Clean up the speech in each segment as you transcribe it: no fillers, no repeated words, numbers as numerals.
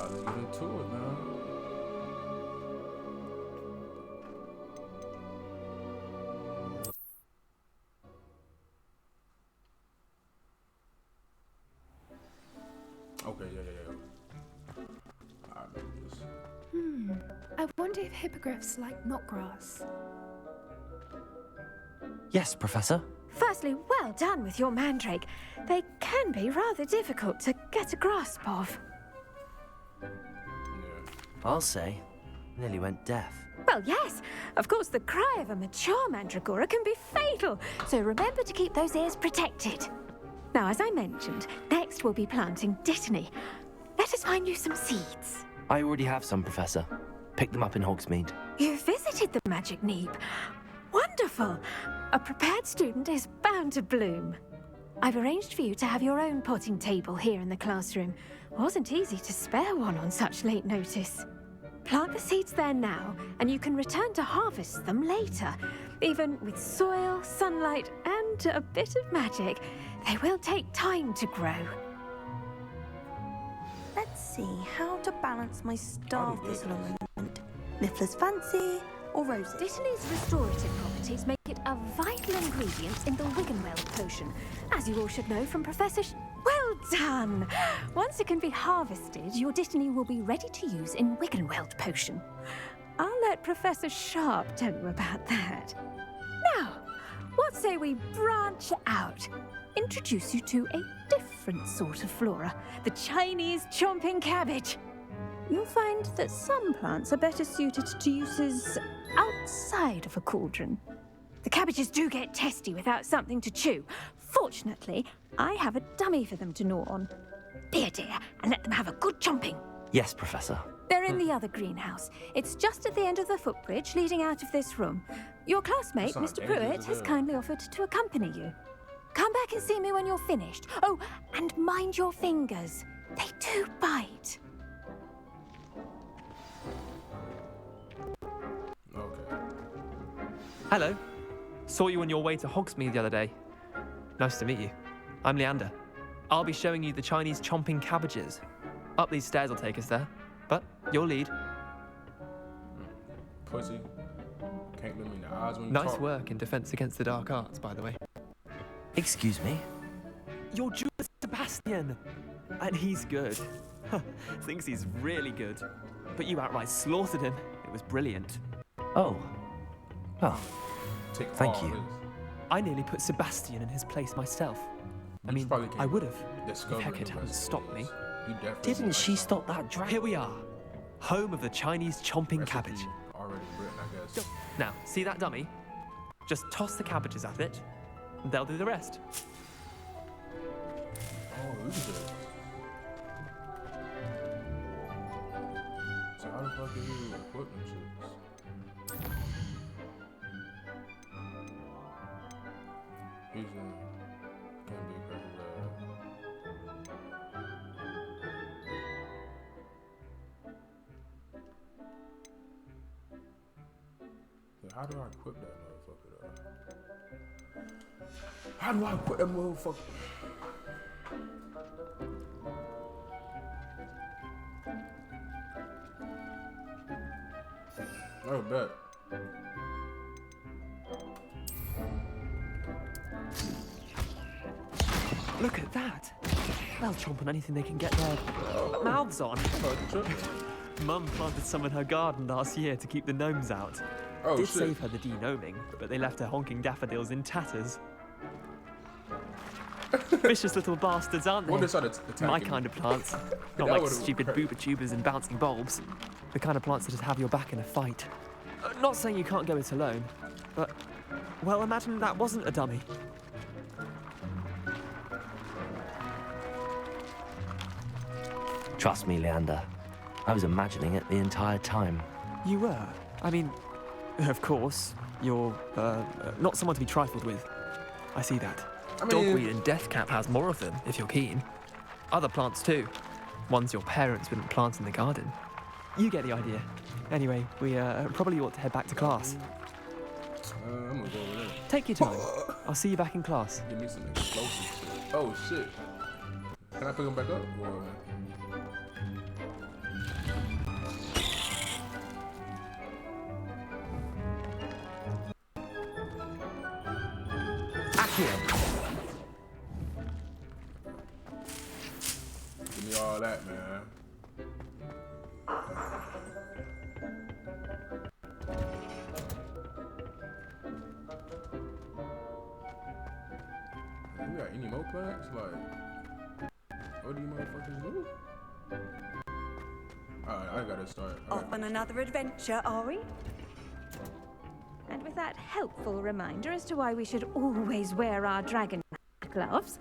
Let's get into it, man. Okay, yeah. I know this. I wonder if hippogriffs like knotgrass. Yes, Professor. Firstly, well done with your mandrake. They can be rather difficult to get a grasp of. Yeah. I'll say. Nearly went deaf. Well, yes. Of course, the cry of a mature mandragora can be fatal, so remember to keep those ears protected. Now, as I mentioned, next we'll be planting dittany. Let us find you some seeds. I already have some, Professor. Picked them up in Hogsmeade. You visited the Magic Neep. Wonderful! A prepared student is bound to bloom. I've arranged for you to have your own potting table here in the classroom. Wasn't easy to spare one on such late notice. Plant the seeds there now, and you can return to harvest them later. Even with soil, sunlight, and a bit of magic, they will take time to grow. Let's see how to balance my star thistle ornament. Niffler's Fancy or Roses? Dittany's restorative properties make it a vital ingredient in the Wiggenweld potion, as you all should know from Professor Well done! Once it can be harvested, your Dittany will be ready to use in Wiggenweld potion. I'll let Professor Sharp tell you about that. Now, what say we branch out? Introduce you to a different sort of flora, the Chinese chomping cabbage. You'll find that some plants are better suited to uses outside of a cauldron. The cabbages do get testy without something to chew. Fortunately, I have a dummy for them to gnaw on. Be a dear and let them have a good chomping. Yes, Professor. They're in the other greenhouse. It's just at the end of the footbridge leading out of this room. Your classmate, That's Mr. not Pruitt, dangerous, has is it? kindly offered to accompany you. Come back and see me when you're finished. Oh, and mind your fingers. They do bite. Okay. Hello. Saw you on your way to Hogsmeade the other day. Nice to meet you. I'm Leander. I'll be showing you the Chinese chomping cabbages. Up these stairs will take us there, but you'll lead. Pussy. Can't look me in the eyes when you Nice talk. work in Defense Against the Dark Arts, by the way. Excuse me? You're Jules Sebastian! And he's good. Thinks he's really good. But you outright slaughtered him. It was brilliant. Oh. Well, Take Thank all you. this. I nearly put Sebastian in his place myself. I You mean, probably can't I would have. discover If Hecate the hadn't rest of stopped me. this. You definitely didn't need, she like, stop that dragon? Here we are. Home of the Chinese chomping recipe cabbage. already written, I guess. Now, see that dummy? Just toss the cabbages at it, and they'll do the rest. Oh, look at this. So how the fuck do you equip them shits? Using can be yeah, how do I equip that motherfucker though? How do I equip that motherfucker? Oh, bet. Look at that. They'll chomp on anything they can get their mouths on. Mum planted some in her garden last year to keep the gnomes out. Oh, Did shit. save her the de-gnoming, but they left her honking daffodils in tatters. Vicious little bastards, aren't they? What decided to attack My him? kind of plants. Not That like would've stupid hurt. booba tubers and bouncing bulbs. The kind of plants that just have your back in a fight. Not saying you can't go it alone, but, well, imagine that wasn't a dummy. Trust me, Leander. I was imagining it the entire time. You were? I mean, of course, you're, not someone to be trifled with. I see that. I mean- Dogweed and deathcap has more of them, if you're keen. Other plants too. Ones your parents wouldn't plant in the garden. You get the idea. Anyway, we probably ought to head back to class. I'm gonna go over there. Take your time. I'll see you back in class. Give me some explosive shit. Oh shit. Can I pick him back up? Or... me all that, man. We got any more plants? Like, what do you motherfuckers do? Alright, I gotta start. Off on another adventure, are we? And with that helpful reminder as to why we should always wear our dragon gloves,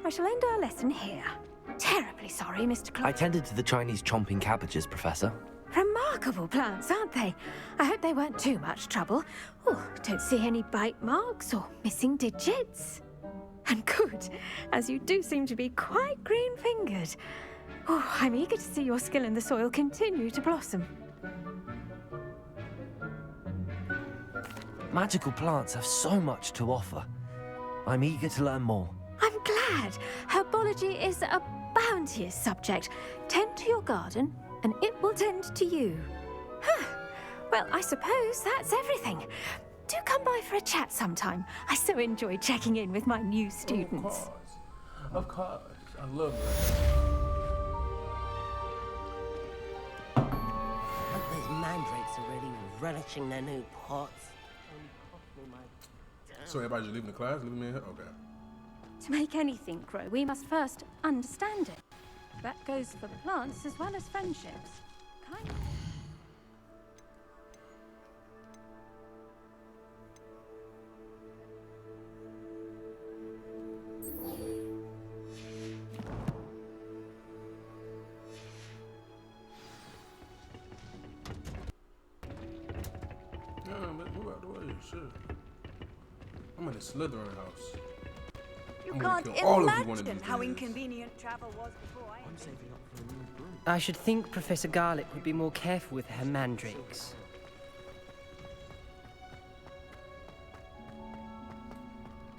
I shall end our lesson here. Terribly sorry, Mr. Clark. I tended to the Chinese chomping cabbages, Professor. Remarkable plants, aren't they? I hope they weren't too much trouble. Oh, don't see any bite marks or missing digits. And good, as you do seem to be quite green-fingered. Oh, I'm eager to see your skill in the soil continue to blossom. Magical plants have so much to offer. I'm eager to learn more. I'm glad. Herbology is a bounteous subject. Tend to your garden, and it will tend to you. Huh. Well, I suppose that's everything. Do come by for a chat sometime. I so enjoy checking in with my new students. Of course. I love it. Those mandrakes are really relishing their new pots. So everybody just leaving the class? Leaving me in here? Okay. To make anything grow, we must first understand it. That goes for plants as well as friendships. Kind of. Yeah, man, move out the way. Shit. I'm in the Slytherin house. You I'm gonna can't kill all of you one of imagine these how days. inconvenient travel was before I... I should think Professor Garlick would be more careful with her mandrakes.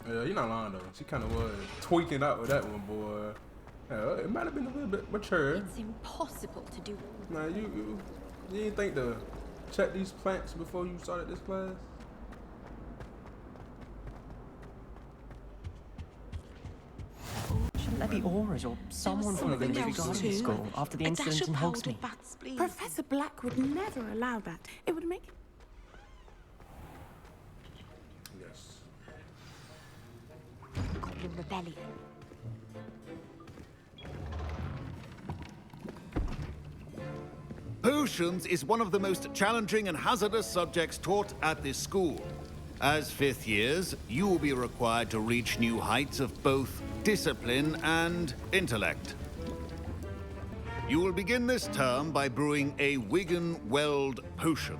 Yeah, you're not lying though. She kind of was tweaking out with that one, boy. Yeah, it might have been a little bit mature. It's impossible to do. Nah, you didn't think to check these plants before you started this class? Shouldn't there be auras or someone from the something Village else Garden too. School after the incident in Hogsmeade? Professor Black would never allow that. It would make... Yes. Goblin rebellion. Potions is one of the most challenging and hazardous subjects taught at this school. As fifth years, you will be required to reach new heights of both discipline and intellect. You will begin this term by brewing a Wiggenweld potion.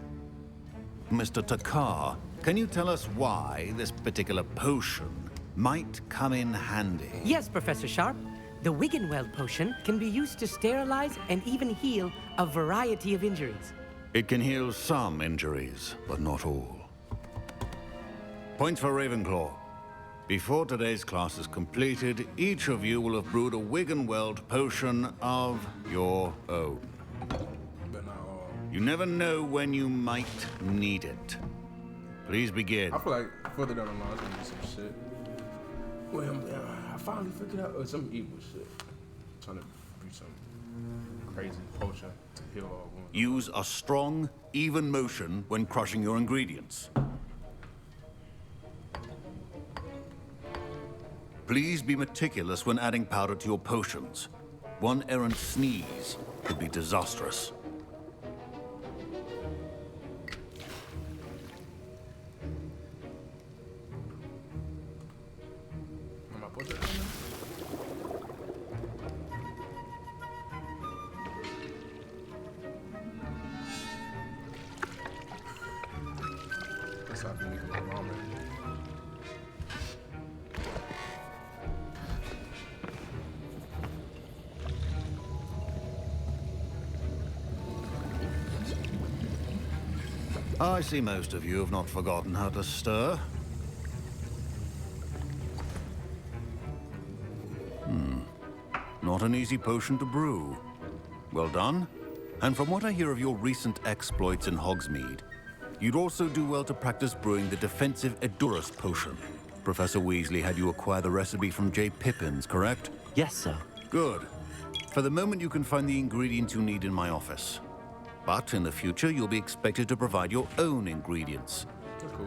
Mr. Takar, can you tell us why this particular potion might come in handy? Yes, Professor Sharp. The Wiggenweld potion can be used to sterilize and even heal a variety of injuries. It can heal some injuries, but not all. Points for Ravenclaw. Before today's class is completed, each of you will have brewed a Wiggenweld potion of your own. But not all. You never know when you might need it. Please begin. I feel like further down the line, it's gonna be some shit. Well, I finally figured out some evil shit. Trying to do some crazy potion to heal all wounds. Use a strong, even motion when crushing your ingredients. Please be meticulous when adding powder to your potions. One errant sneeze could be disastrous. Am I put that in there? That's how I feel like my mom. I see most of you have not forgotten how to stir. Not an easy potion to brew. Well done. And from what I hear of your recent exploits in Hogsmeade, you'd also do well to practice brewing the defensive Edurus potion. Professor Weasley had you acquire the recipe from J. Pippins, correct? Yes, sir. Good. For the moment, you can find the ingredients you need in my office. But in the future, you'll be expected to provide your own ingredients.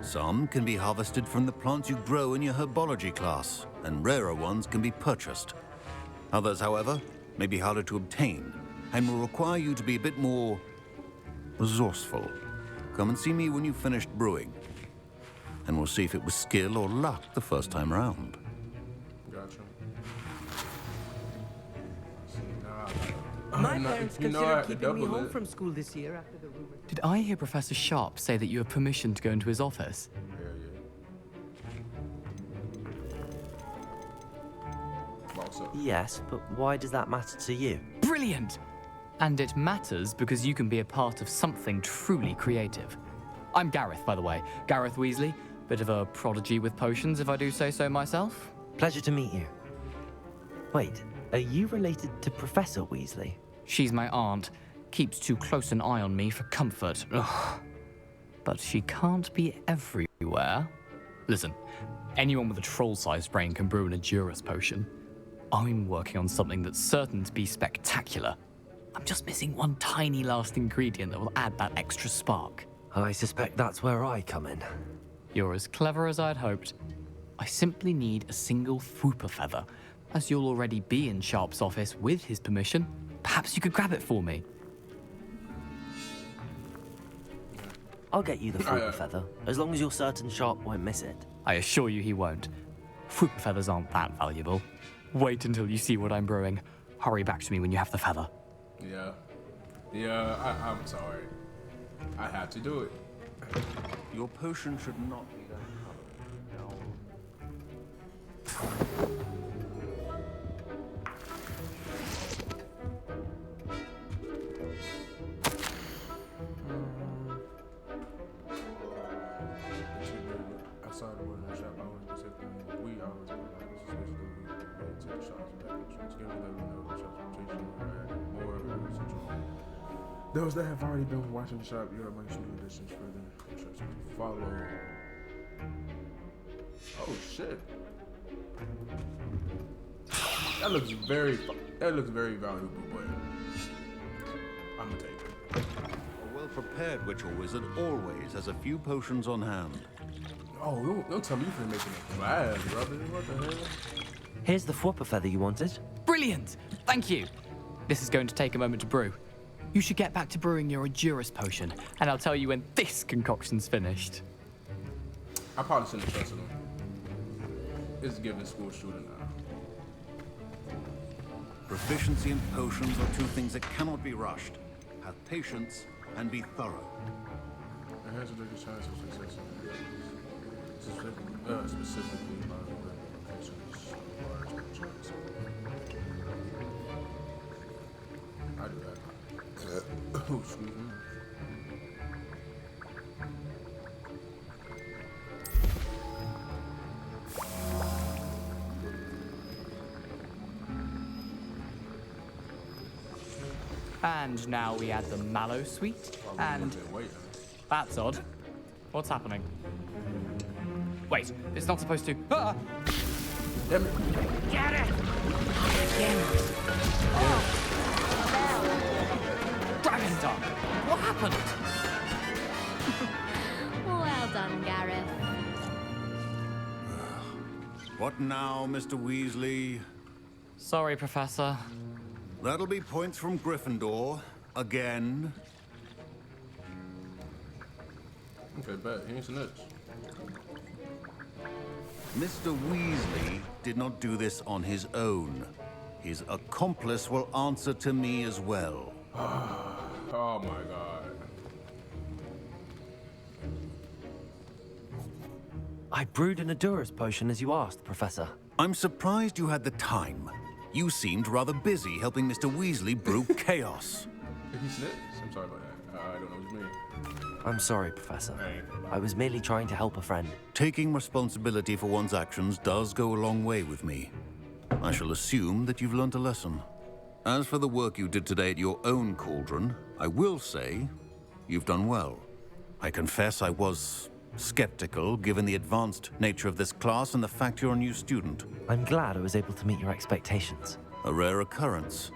Some can be harvested from the plants you grow in your herbology class, and rarer ones can be purchased. Others, however, may be harder to obtain, and will require you to be a bit more resourceful. Come and see me when you've finished brewing, and we'll see if it was skill or luck the first time around. Gotcha. My parents considered keeping me double home it. from school this year after the rumor. Did I hear Professor Sharp say that you have permission to go into his office? Hell yeah. Boss up. Yes, but why does that matter to you? Brilliant! And it matters because you can be a part of something truly creative. I'm Gareth, by the way. Gareth Weasley. Bit of a prodigy with potions, if I do say so myself. Pleasure to meet you. Wait, are you related to Professor Weasley? She's my aunt. Keeps too close an eye on me for comfort. Ugh. But she can't be everywhere. Listen, anyone with a troll-sized brain can brew an Adurus potion. I'm working on something that's certain to be spectacular. I'm just missing one tiny last ingredient that will add that extra spark. I suspect that's where I come in. You're as clever as I'd hoped. I simply need a single Fwooper feather. As you'll already be in Sharp's office with his permission, perhaps you could grab it for me. I'll get you the Fwooper feather, as long as you're certain Sharp won't miss it. I assure you he won't. Fwooper feathers aren't that valuable. Wait until you see what I'm brewing. Hurry back to me when you have the feather. Yeah, I'm sorry. I had to do it. Your potion should not be that Outside of working in the shop, I always be taking we always be like this is basically to the shops and package. Together they will know the shop's rotation more central. Those that have already been watching the shop, you are making new additions for the instructions to follow. Oh shit. That looks very valuable, but I'm gonna take it. A well-prepared witch or wizard always has a few potions on hand. Oh, don't tell me you're making a glass, brother. What the hell? Here's the Fwooper feather you wanted. Brilliant! Thank you. This is going to take a moment to brew. You should get back to brewing your Adurus potion, and I'll tell you when this concoction's finished. I probably shouldn't trust him. It's giving school shooter now. Proficiency in potions are two things that cannot be rushed. Have patience and be thorough. Enhance the chance of success. Specifically by the proficiency large chance. I do that. Oh, excuse me. And now we add the mallow sweet, and that's odd. What's happening? Wait, it's not supposed to. Ah! Damn it! Get it! Gryffindor! What happened? Well done, Gareth. What now, Mr. Weasley? Sorry, Professor. That'll be points from Gryffindor. Again. Okay, bet. Here's an itch. Mr. Weasley did not do this on his own. His accomplice will answer to me as well. Oh my god. I brewed an Adurus potion as you asked, Professor. I'm surprised you had the time. You seemed rather busy helping Mr. Weasley brew chaos. He snitched? I'm sorry about that. I don't know what you mean. I'm sorry, Professor. I was merely trying to help a friend. Taking responsibility for one's actions does go a long way with me. I shall assume that you've learnt a lesson. As for the work you did today at your own cauldron, I will say you've done well. I confess I was skeptical given the advanced nature of this class and the fact you're a new student. I'm glad I was able to meet your expectations. A rare occurrence.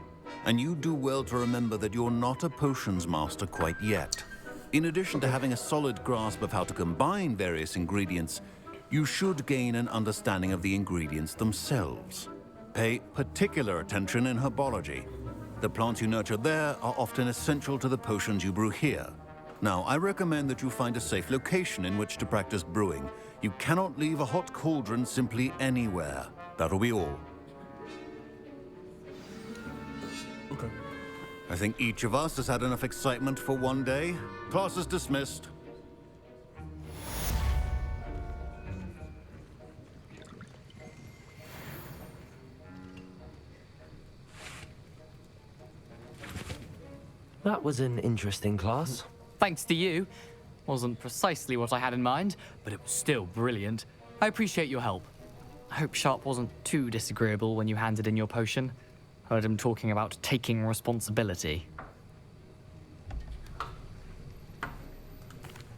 and you do well to remember that you're not a potions master quite yet. In addition to having a solid grasp of how to combine various ingredients, you should gain an understanding of the ingredients themselves. Pay particular attention in herbology. The plants you nurture there are often essential to the potions you brew here. Now, I recommend that you find a safe location in which to practice brewing. You cannot leave a hot cauldron simply anywhere. That'll be all. Okay. I think each of us has had enough excitement for one day. Class is dismissed. That was an interesting class. Thanks to you. Wasn't precisely what I had in mind, but it was still brilliant. I appreciate your help. I hope Sharp wasn't too disagreeable when you handed in your potion. Heard him talking about taking responsibility.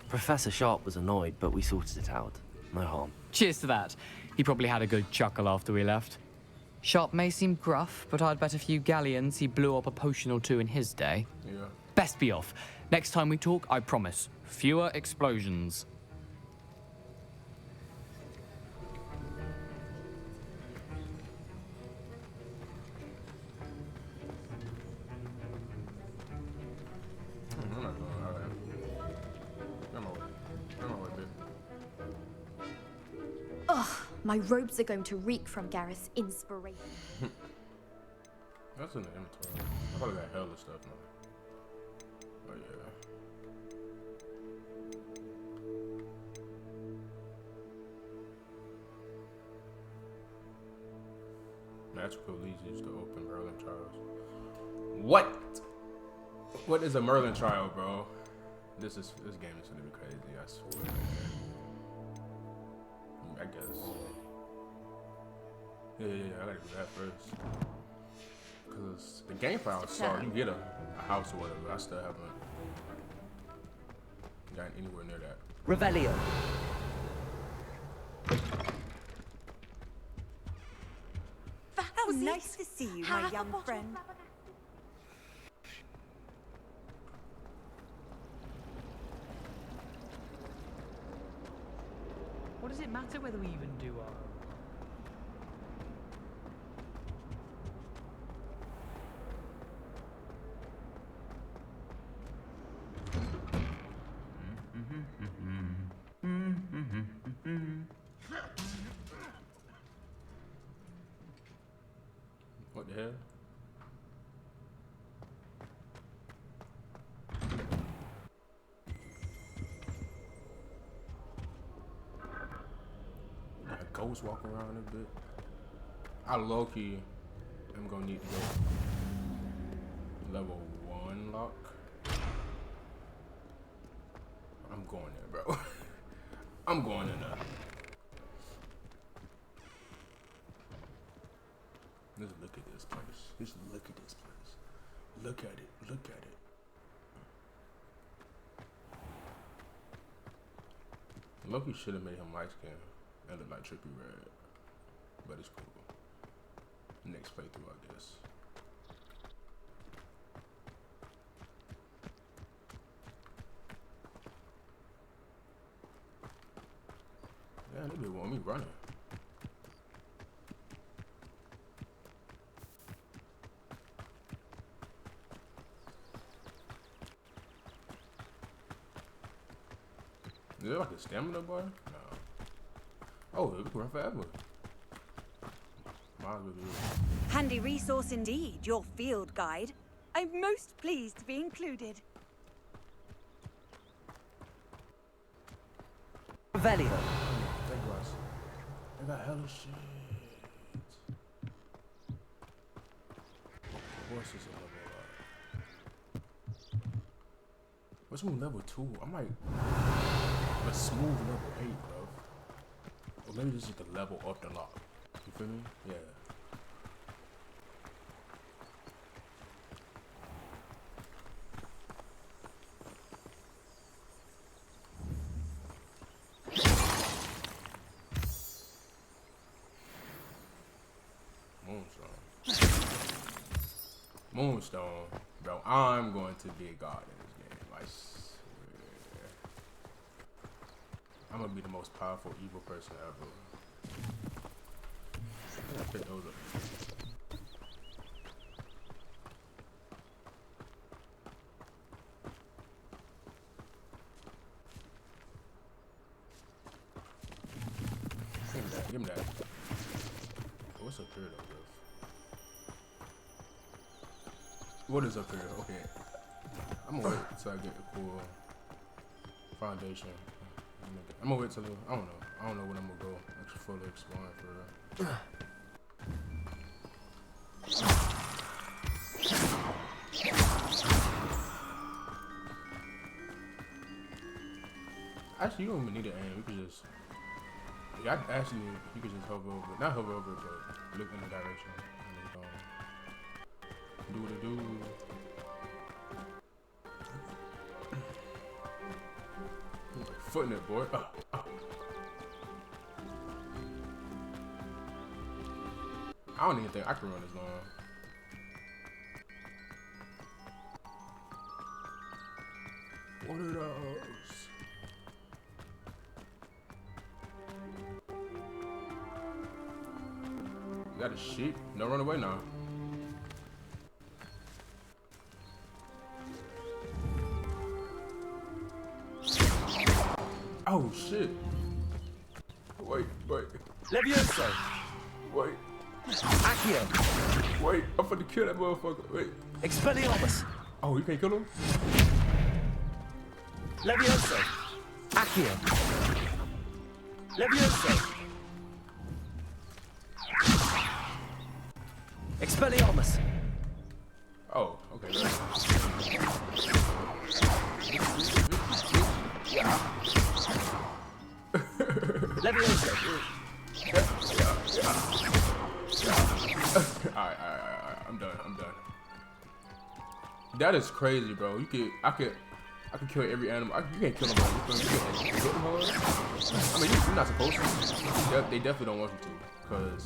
Professor Sharp was annoyed, but we sorted it out. No harm. Cheers to that. He probably had a good chuckle after we left. Sharp may seem gruff, but I'd bet a few galleons he blew up a potion or two in his day. Yeah. Best be off. Next time we talk, I promise, fewer explosions. I'm not going all right. I'm all right. Ugh, my robes are going to reek from Gareth's inspiration. That's in the inventory. I probably got hella stuff now. Oh yeah. Magical leads to open Merlin trials. What? What is a Merlin trial, bro? This game is gonna be crazy. I swear. I guess. Yeah. I gotta do that first. Cause the game file sorry, you get a house or whatever. I still haven't gotten anywhere near that. Revelio. How nice to see you, my young friend. What does it matter whether we even do our... What the hell? Ghost walk around a bit. I low-key am gonna need to go level 1 lock. I'm going there, bro. I'm going in there. Just look at this place. Just look at this place. Look at it. Look at it. Loki should have made him light skin and look like Trippy Red, but it's cool. Next playthrough, I guess. Yeah, they be want me running. Is there like a stamina bar? No. Oh, it can run forever. Might as well do it. Handy resource indeed, your field guide. I'm most pleased to be included. Revelio. They got hella shit. Horses are level up. What's my level 2? I'm like a smooth level 8, bro. Or maybe this is the level up the lock. You feel me? Yeah. Moonstone, bro. I'm going to be a god in this game. I swear. I'm gonna be the most powerful evil person ever. I pick those up. Give me that. What's up here though, bro? What is up here? Okay. I'm gonna wait till I get the cool foundation. I'm gonna wait till I don't know. I don't know when I'm gonna go actually fully exploring for real. Actually, you don't even need to aim. You can just. Yeah, actually, you can just hover over. Not hover over, but look in the direction. And then do what it do. Footing it, boy. I don't even think I can run as long. What are those? You got a sheep? No, run away now. Oh shit. Wait. Levioso! Wait. Accio! Wait, I'm finna kill that motherfucker. Wait. Expelliarmus! Oh, you can't kill him? Levioso! Accio! Levioso! Expelliarmus! Oh, okay. Levioso! Alright. I'm done. That is crazy, bro. I could kill every animal. You can't kill them all. You can't kill them all. I mean, you're not supposed to. They definitely don't want you to, because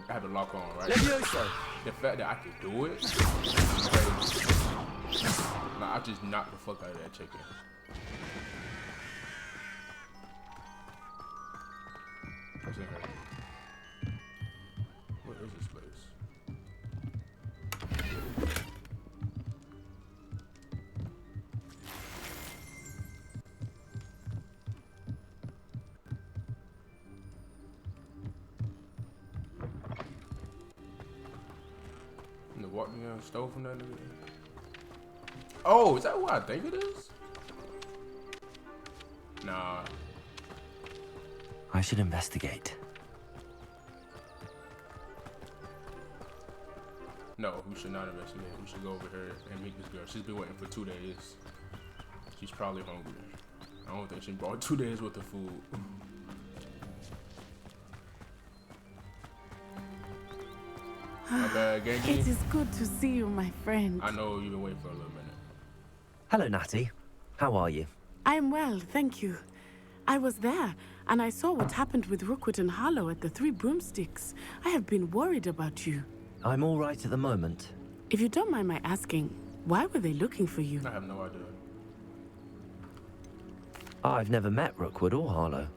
I have a lock on, right? Levioso! The fact that I can do it is crazy. Like, I just knocked the fuck out of that chicken. What's in here? What is this place? And the walk me down the stove from that nigga. Oh, is that what I think it is? Nah. I should investigate. No, we should not investigate. We should go over here and meet this girl. She's been waiting for 2 days. She's probably hungry. I don't think she brought 2 days worth of food. My bad, Genki. It is good to see you, my friend. I know you've been waiting for a little minute. Hello, Natty. How are you? I am well, thank you. I was there, and I saw what happened with Rookwood and Harlow at the Three Broomsticks. I have been worried about you. I'm all right at the moment. If you don't mind my asking, why were they looking for you? I have no idea. I've never met Rookwood or Harlow.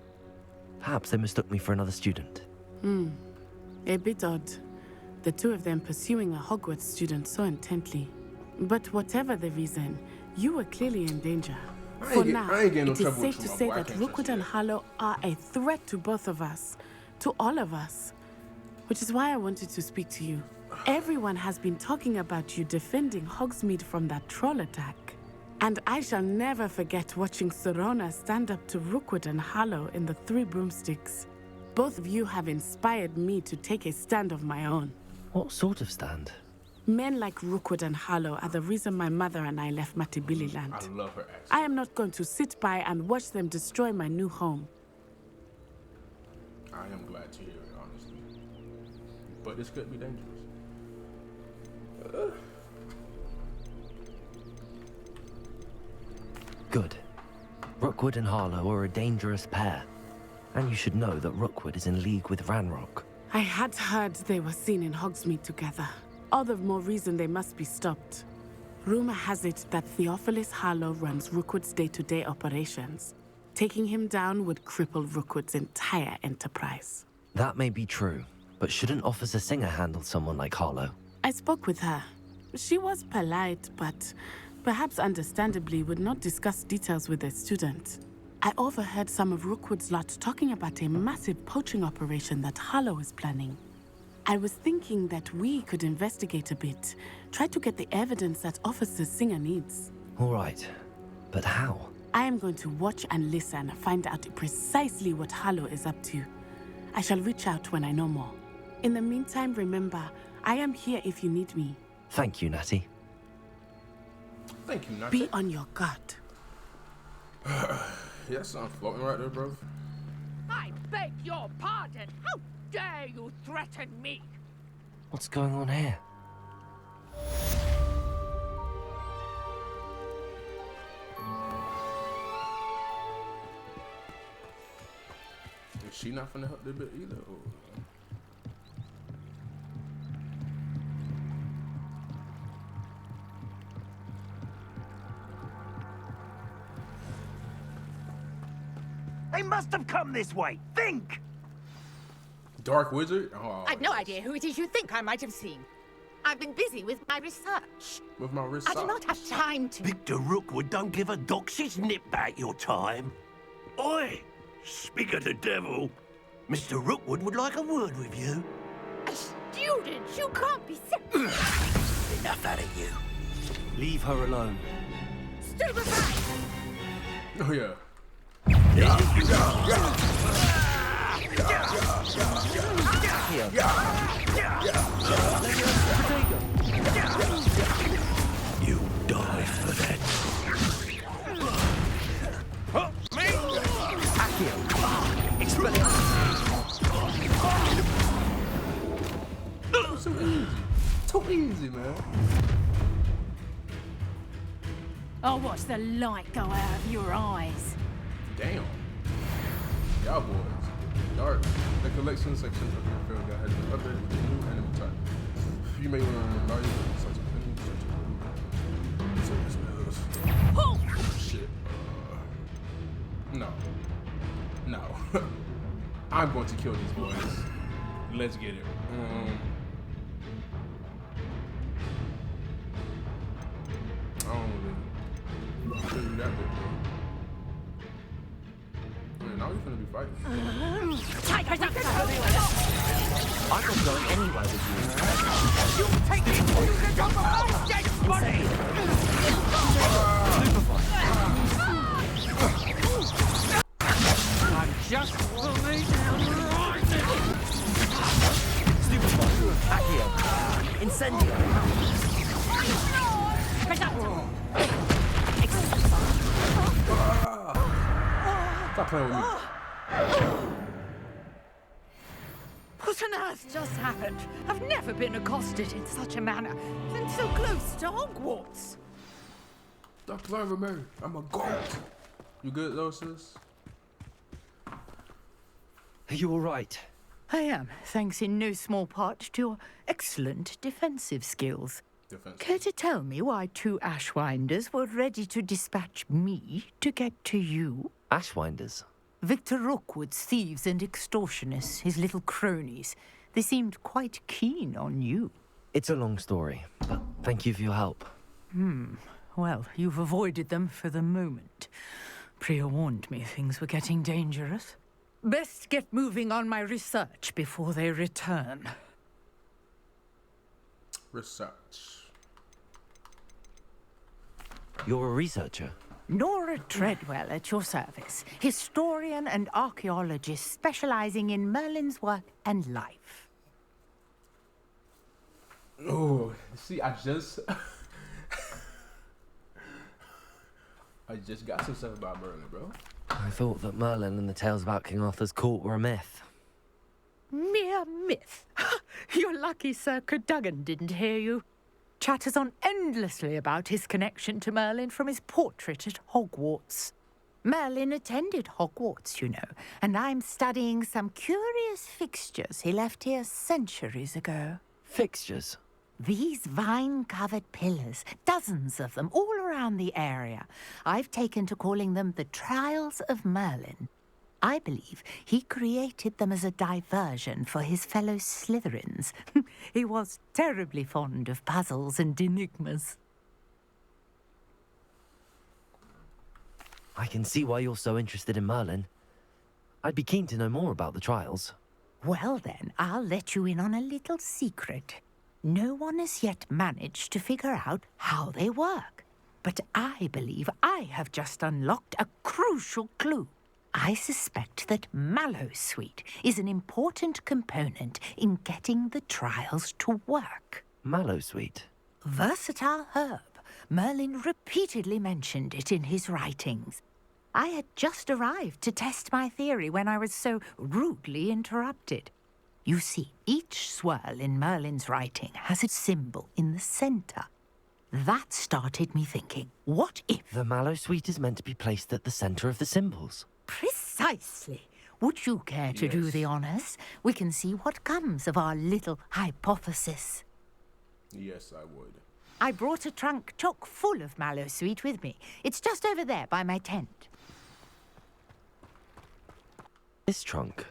Perhaps they mistook me for another student. A bit odd. The two of them pursuing a Hogwarts student so intently. But whatever the reason, you were clearly in danger. For now, it is safe to say that Rookwood and Harlow are a threat to both of us. To all of us. Which is why I wanted to speak to you. Everyone has been talking about you defending Hogsmeade from that troll attack. And I shall never forget watching Serona stand up to Rookwood and Harlow in the Three Broomsticks. Both of you have inspired me to take a stand of my own. What sort of stand? Men like Rookwood and Harlow are the reason my mother and I left Matibililand. I love her accent. I am not going to sit by and watch them destroy my new home. I am glad to hear it, honestly. But this could be dangerous. Good. Rookwood and Harlow are a dangerous pair. And you should know that Rookwood is in league with Ranrock. I had heard they were seen in Hogsmeade together. All the more reason they must be stopped. Rumor has it that Theophilus Harlow runs Rookwood's day-to-day operations. Taking him down would cripple Rookwood's entire enterprise. That may be true, but shouldn't Officer Singer handle someone like Harlow? I spoke with her. She was polite, but perhaps understandably would not discuss details with a student. I overheard some of Rookwood's lot talking about a massive poaching operation that Harlow is planning. I was thinking that we could investigate a bit, try to get the evidence that Officer Singer needs. All right, but how? I am going to watch and listen, find out precisely what Harlow is up to. I shall reach out when I know more. In the meantime, remember, I am here if you need me. Thank you, Natty. Thank you, Natty. Be on your guard. Yeah, something floating right there, bro. I beg your pardon. How dare you threaten me? What's going on here? Is she not finna help that bit either? Or... They must have come this way. Think! Dark Wizard? Oh, I've no idea who it is you think I might have seen. I've been busy with my research. With my research? I do not have time to... Victor Rookwood don't give a doxy's nip back your time. Oi! Speak of the devil. Mr. Rookwood would like a word with you. A student? You can't be serious. Enough out of you. Leave her alone. Stupefy! Oh, yeah. You die for that. Me? So easy. Too easy, man. I'll watch the light go out of your eyes. Damn. Y'all boys. Dark. The collection section of your field guide has been updated with a new enemy type. You may want to learn such opinions, such as Oh! Shit. No. No. I'm going to kill these boys. Let's get it. I don't really show you that bit, bro. Now we're gonna be fighting. I'm not going anywhere with you. You take me to the top of my dead body! I'm just believing Accio. Incendio. Stop playing with me. What on earth just happened? I've never been accosted in such a manner, and so close to Hogwarts. Stop playing with me. I'm a goat. You good though, sis? Are you all right? I am, thanks in no small part to your excellent defensive skills. Care to tell me why two Ashwinders were ready to dispatch me to get to you? Ashwinders? Victor Rookwood's thieves and extortionists, his little cronies. They seemed quite keen on you. It's a long story, but thank you for your help. Well, you've avoided them for the moment. Priya warned me things were getting dangerous. Best get moving on my research before they return. Research. You're a researcher? Nora Treadwell at your service. Historian and archaeologist specializing in Merlin's work and life. Oh, see, I just got some stuff about Merlin, bro. I thought that Merlin and the tales about King Arthur's court were a myth. Mere myth. You're lucky Sir Cadogan didn't hear you. Chatters on endlessly about his connection to Merlin from his portrait at Hogwarts. Merlin attended Hogwarts, you know, and I'm studying some curious fixtures he left here centuries ago. Fixtures? These vine-covered pillars, dozens of them, all around the area. I've taken to calling them the Trials of Merlin. I believe he created them as a diversion for his fellow Slytherins. He was terribly fond of puzzles and enigmas. I can see why you're so interested in Merlin. I'd be keen to know more about the trials. Well then, I'll let you in on a little secret. No one has yet managed to figure out how they work. But I believe I have just unlocked a crucial clue. I suspect that Mallowsweet is an important component in getting the trials to work. Mallowsweet? Versatile herb. Merlin repeatedly mentioned it in his writings. I had just arrived to test my theory when I was so rudely interrupted. You see, each swirl in Merlin's writing has a symbol in the center. That started me thinking, what if... The Mallowsweet is meant to be placed at the center of the symbols. Precisely. Would you care to do the honors? We can see what comes of our little hypothesis. Yes, I would. I brought a trunk chock full of Mallowsweet with me. It's just over there by my tent. This trunk?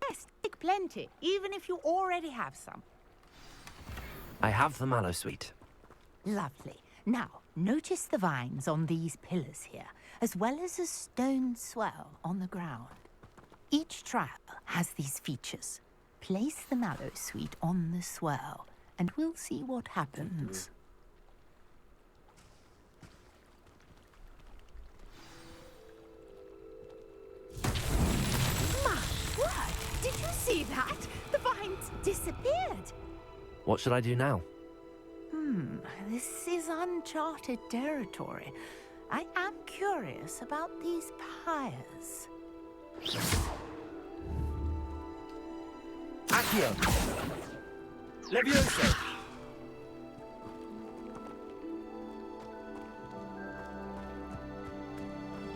Yes, take plenty, even if you already have some. I have the Mallowsweet. Lovely. Now, notice the vines on these pillars here, as well as a stone swell on the ground. Each trial has these features. Place the Mallowsweet on the swell, and we'll see what happens. My word! Did you see that? The vines disappeared. What should I do now? This is uncharted territory. I am curious about these pyres. Accio! Levioso!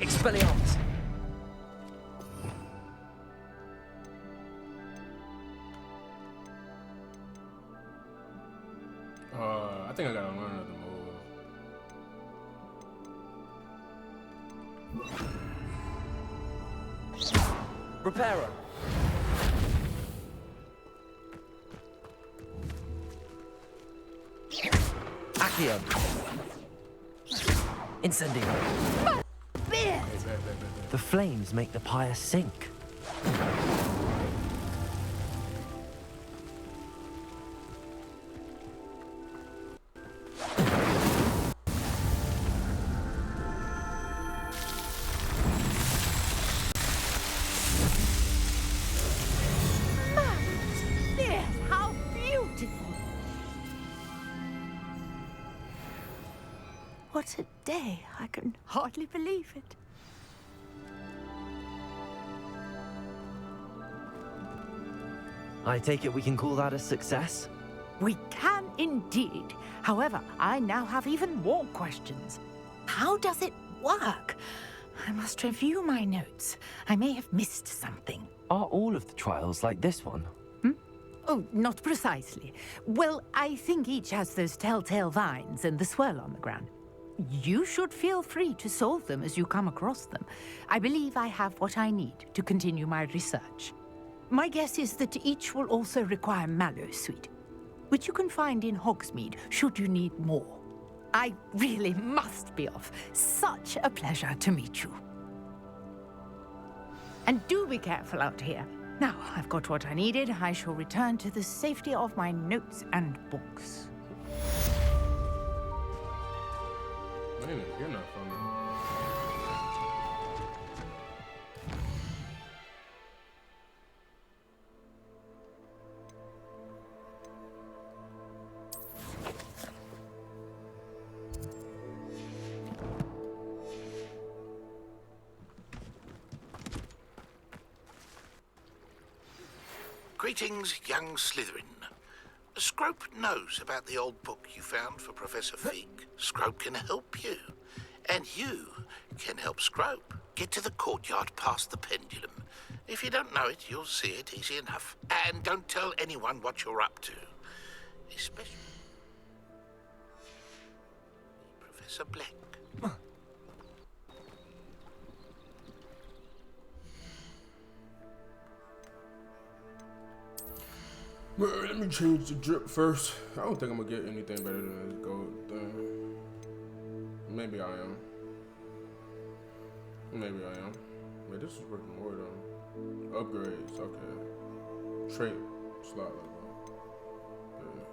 Expelliarmus! I think I gotta learn another move. Reparo! Accio! Incendio! The flames make the pyre sink. How beautiful! What a day! I can hardly believe it. I take it we can call that a success? We can indeed. However, I now have even more questions. How does it work? I must review my notes. I may have missed something. Are all of the trials like this one? Oh, not precisely. Well, I think each has those telltale vines and the swirl on the ground. You should feel free to solve them as you come across them. I believe I have what I need to continue my research. My guess is that each will also require Mallowsweet, which you can find in Hogsmeade should you need more. I really must be off. Such a pleasure to meet you. And do be careful out here. Now, I've got what I needed. I shall return to the safety of my notes and books. I didn't even hear nothing from me. Greetings, young Slytherin. Scrope knows about the old book you found for Professor Fig. Scrope can help you. And you can help Scrope. Get to the courtyard past the pendulum. If you don't know it, you'll see it easy enough. And don't tell anyone what you're up to. especially Professor Black. Well, let me change the drip first. I don't think I'm gonna get anything better than this gold thing. Maybe I am. Maybe I am. Wait, this is worth more though. Upgrades, okay. Trait slot level. Yeah.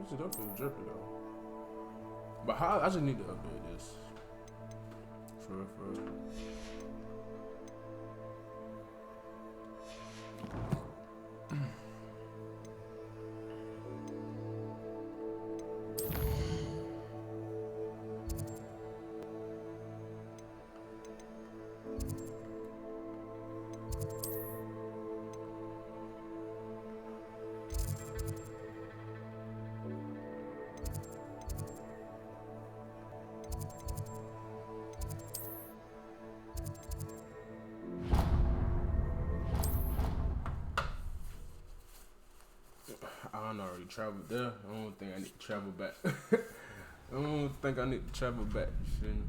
This is definitely drippy though. But how? I just need to upgrade this. For real. I already traveled there. I don't think I need to travel back. I don't think I need to travel back. You feel me?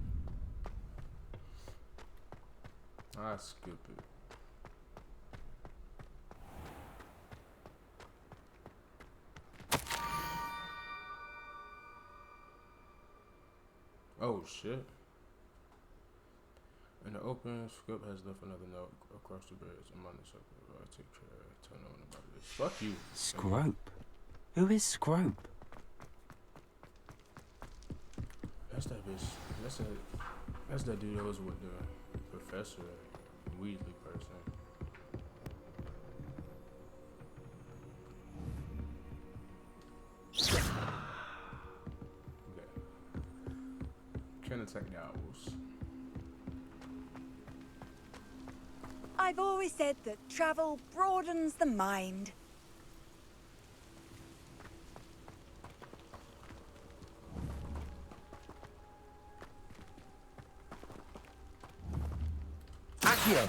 I skip it. Oh shit. In the open, Script has left another note across the bridge. I'm on the circle. I take care. Tell no one about this. Fuck you. Scrope? Who is Scrope? That's that bitch. That's that dude that was with the Professor Weasley person. Okay. Can't attack the owls. I've always said that travel broadens the mind. Accio!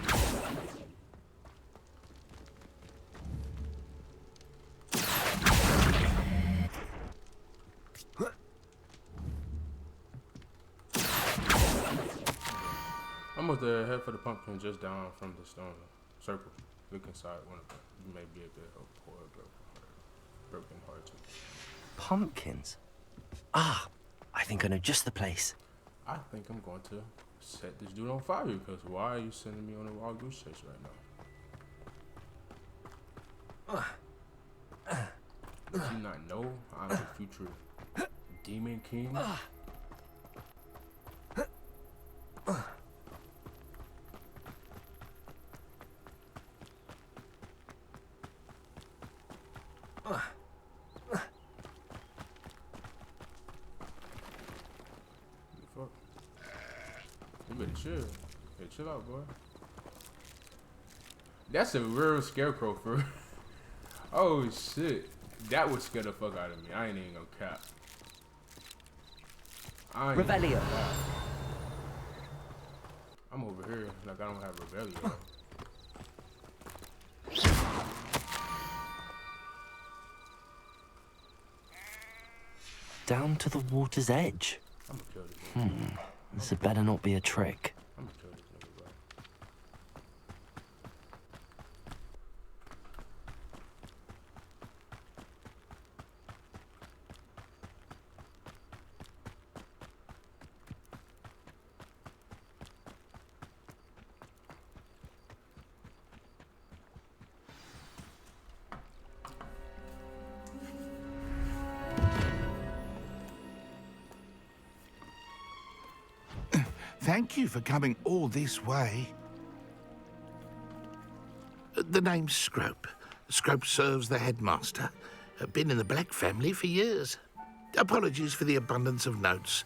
Almost there. Head for the pumpkin just down from the stone circle. Look inside one of them. You may be a bit of poor broken heart. Pumpkins? Ah, I think I know just the place. I think I'm going to set this dude on fire because why are you sending me on a wild goose chase right now? Does he not know I'm the future demon king? You better chill. Hey, chill out, boy. That's a real scarecrow for. Oh shit, that would scare the fuck out of me. I ain't even gonna cap. Revelio. I'm over here like I don't have Revelio. Down to the water's edge. I'm gonna kill this nigga. This had better not be a trick. I'm gonna kill this nigga, bro. Thank you for coming all this way. The name's Scrope. Scrope serves the headmaster. Been in the Black family for years. Apologies for the abundance of notes.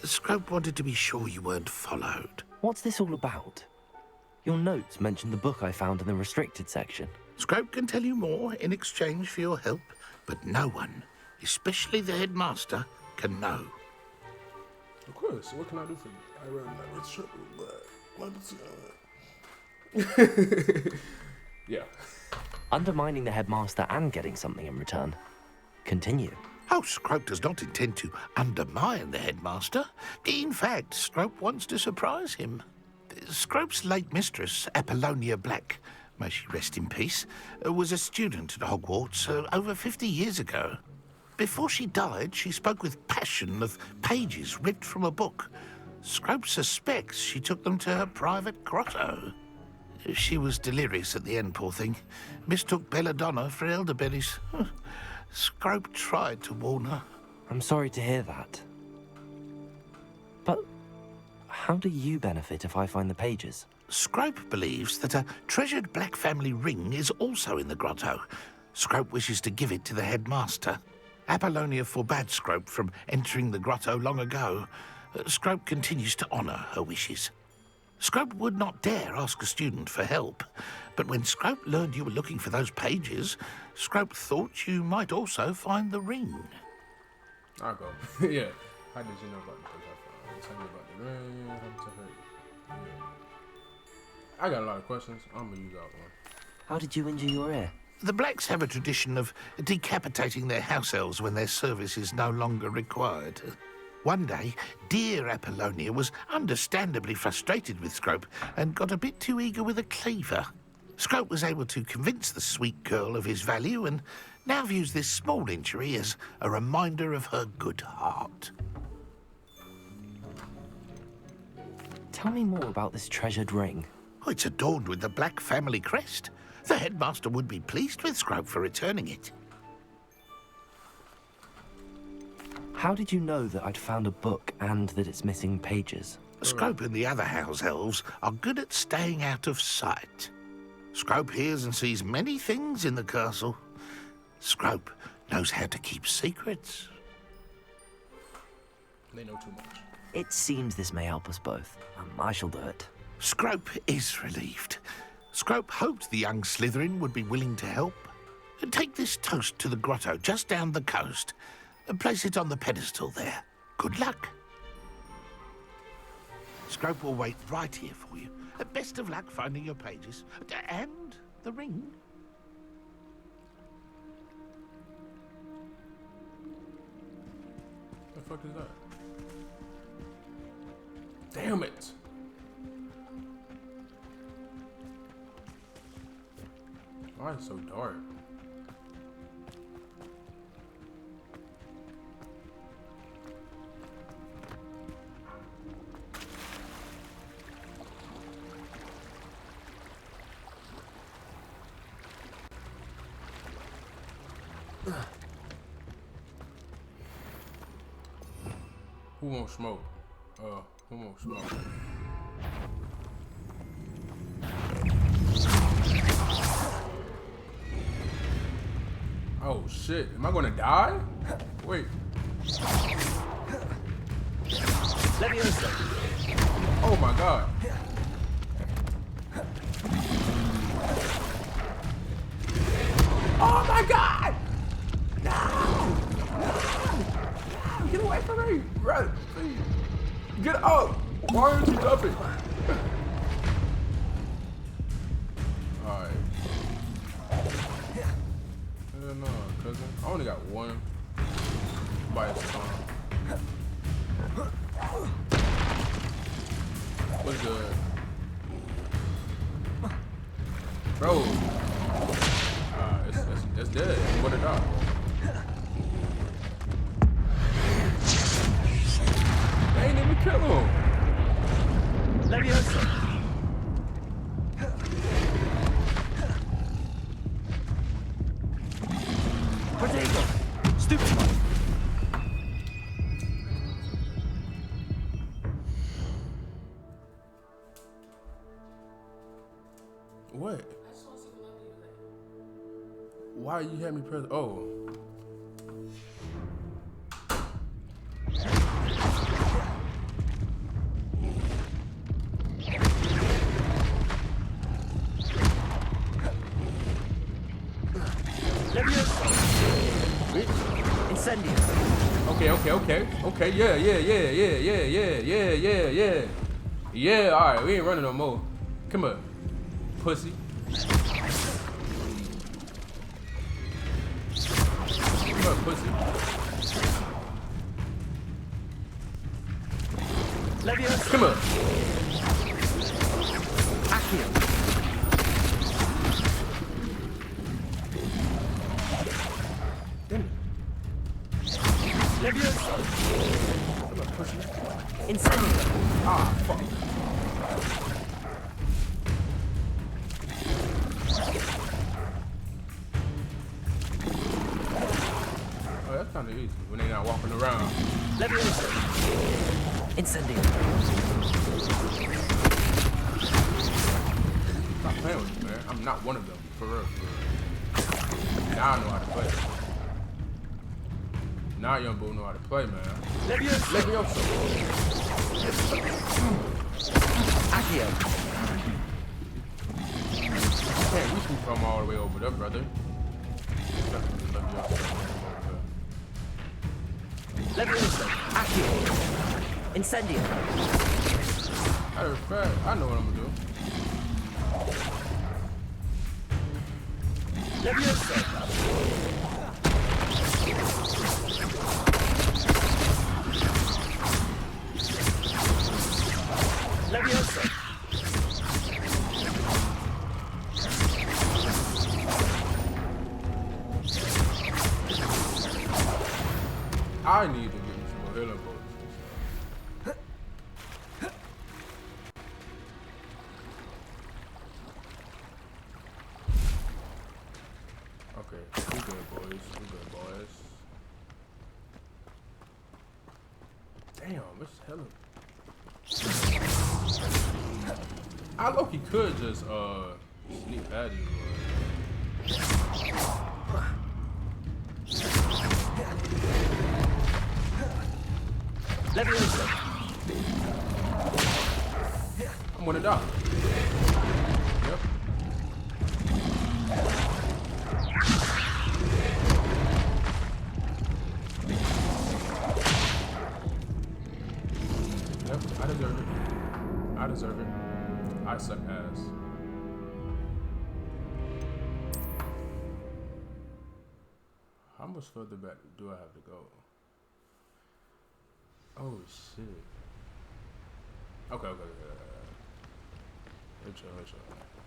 Scrope wanted to be sure you weren't followed. What's this all about? Your notes mentioned the book I found in the restricted section. Scrope can tell you more in exchange for your help, but no one, especially the headmaster, can know. Of course. What can I do for you? I rather not with trouble, but Yeah. Undermining the headmaster and getting something in return. Continue. Oh, Scrope does not intend to undermine the headmaster. In fact, Scrope wants to surprise him. Scrope's late mistress, Apollonia Black, may she rest in peace, was a student at Hogwarts over 50 years ago. Before she died, she spoke with passion of pages ripped from a book. Scrope suspects she took them to her private grotto. She was delirious at the end, poor thing. Mistook belladonna for elderberries. Scrope tried to warn her. I'm sorry to hear that. But how do you benefit if I find the pages? Scrope believes that a treasured Black family ring is also in the grotto. Scrope wishes to give it to the headmaster. Apollonia forbade Scrope from entering the grotto long ago. Scrope continues to honour her wishes. Scrope would not dare ask a student for help, but when Scrope learned you were looking for those pages, Scrope thought you might also find the ring. I'll go. Yeah. How did you know about the page I found? Tell me about the ring. How to her. Yeah. I got a lot of questions. I'm gonna use that one. How did you injure your ear? The Blacks have a tradition of decapitating their house elves when their service is no longer required. One day, dear Apollonia was understandably frustrated with Scrope and got a bit too eager with a cleaver. Scrope was able to convince the sweet girl of his value and now views this small injury as a reminder of her good heart. Tell me more about this treasured ring. Oh, it's adorned with the Black family crest. The headmaster would be pleased with Scrope for returning it. How did you know that I'd found a book and that it's missing pages? Scrope and the other house elves are good at staying out of sight. Scrope hears and sees many things in the castle. Scrope knows how to keep secrets. They know too much. It seems this may help us both. I shall do it. Scrope is relieved. Scrope hoped the young Slytherin would be willing to help. Take this toast to the grotto just down the coast and place it on the pedestal there. Good luck. Scrope will wait right here for you. Best of luck finding your pages. And the ring. The fuck is that? Damn it! Why is it so dark? Who won't smoke? Who won't smoke? Oh shit, am I gonna die? Wait. Oh my god. Oh my god! No! Get away from me! Run, please. Get up! Why aren't you jumping? Alright. Hell no, cousin. I only got one. By its time. What's good? Bro. It's dead. What it got? They ain't even kill him. Leviosa. Protego. Stupid. What? Why you had me press? Oh. Incendio. Okay. Yeah. All right, we ain't running no more. Come on, pussy. pussy. Leviosa. Come on. Accio. Damn it. Leviosa. Come on, pussy. Incendio. Ah, fuck. Oh, that's kind of easy when they're not walking around. Leviosa. Incendio. Stop playing with me, man. I'm not one of them, for real, for real. Now I know how to play. Now young boo know how to play, man. Leviosa. Leviosa. Accio. You can't reach me from all the way over there, brother. Leviosa. Accio. Incendio. I know what I'm gonna do. Leviosa. Leviosa. I need to get me some more healing potions. Okay, we good, boys. We good, boys. Damn, it's hella. I low-key could just sneak past you, Leviosa. I'm gonna die. Yep. Yep, I deserve it. I deserve it. I suck ass. How much further back do I have to go? Oh shit. Okay. Chill.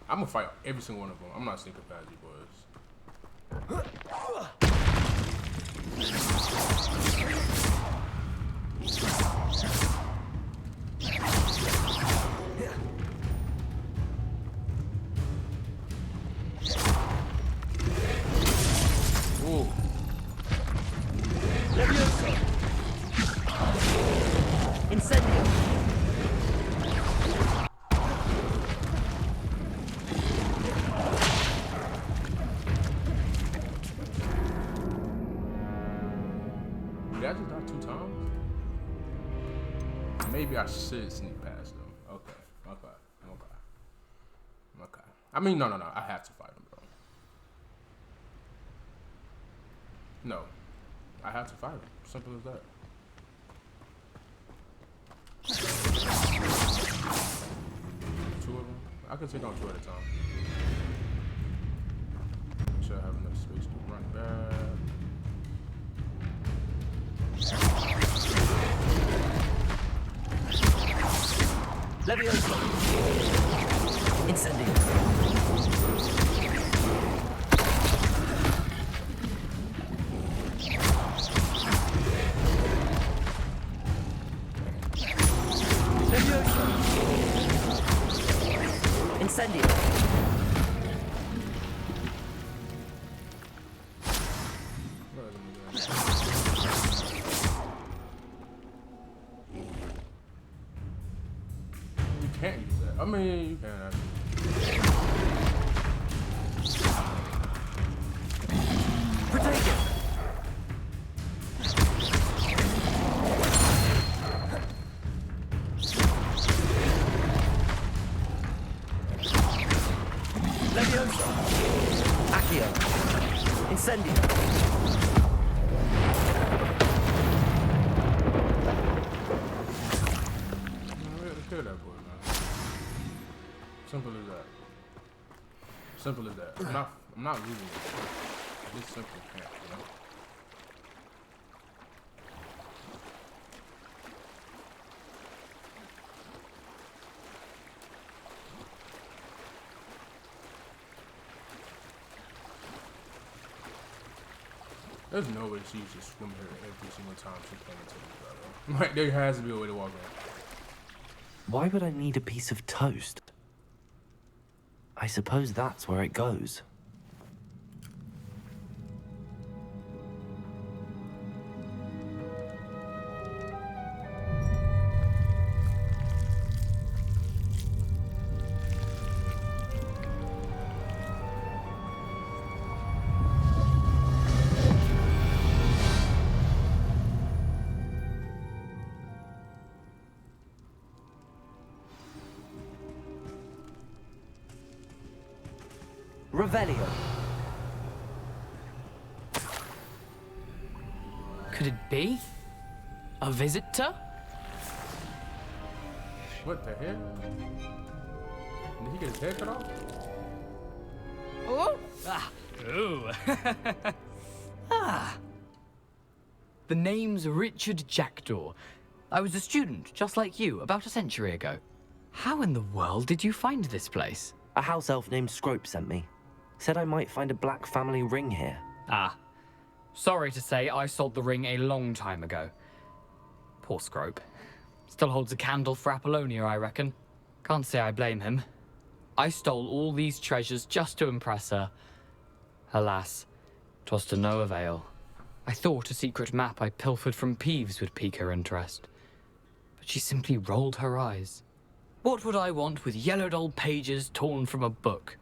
I'm gonna fight every single one of them. I'm not sneaking past you boys. Ooh. Leviosa. Incendio. Did I just die 2 times? Maybe I should sneak past them. Okay. I mean, no. I have to fight them, bro. No. I have to fight them. Simple as that. Two of them? I can take on 2 at a time. Should have enough space to run back. Leviosa. Incendio. Leviosa. Incendio. You can't use that. I mean, you can actually. Protect it. Leviosa. Accio. Incendio. Kill that boy, man. Simple as that. Simple as that. I'm not losing it. It's simple, you know. There's no way she's just swimming here every single time she came into the brother. Like, there has to be a way to walk in. Why would I need a piece of toast? I suppose that's where it goes. Revelio. Could it be? A visitor? What the hell? Did he get his head cut off? Oh! Ah! Ooh! Ah! The name's Richard Jackdaw. I was a student, just like you, about a century ago. How in the world did you find this place? A house elf named Scrope sent me. Said I might find a black family ring here. Ah. Sorry to say, I sold the ring a long time ago. Poor Scrope. Still holds a candle for Apollonia, I reckon. Can't say I blame him. I stole all these treasures just to impress her. Alas, 'twas to no avail. I thought a secret map I pilfered from Peeves would pique her interest. But she simply rolled her eyes. What would I want with yellowed old pages torn from a book?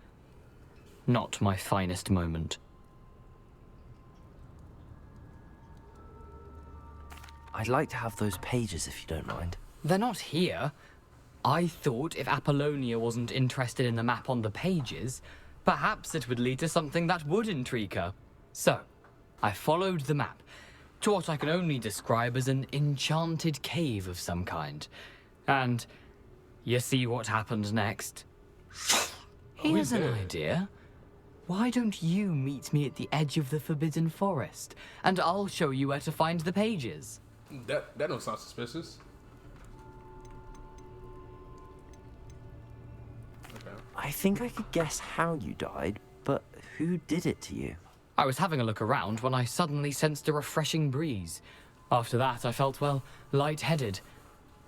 Not my finest moment. I'd like to have those pages if you don't mind. They're not here. I thought if Apollonia wasn't interested in the map on the pages, perhaps it would lead to something that would intrigue her. So, I followed the map to what I can only describe as an enchanted cave of some kind. And you see what happened next? Here's an idea. Why don't you meet me at the edge of the Forbidden Forest, and I'll show you where to find the pages? That don't sound suspicious. Okay. I think I could guess how you died, but who did it to you? I was having a look around when I suddenly sensed a refreshing breeze. After that, I felt, well, lightheaded.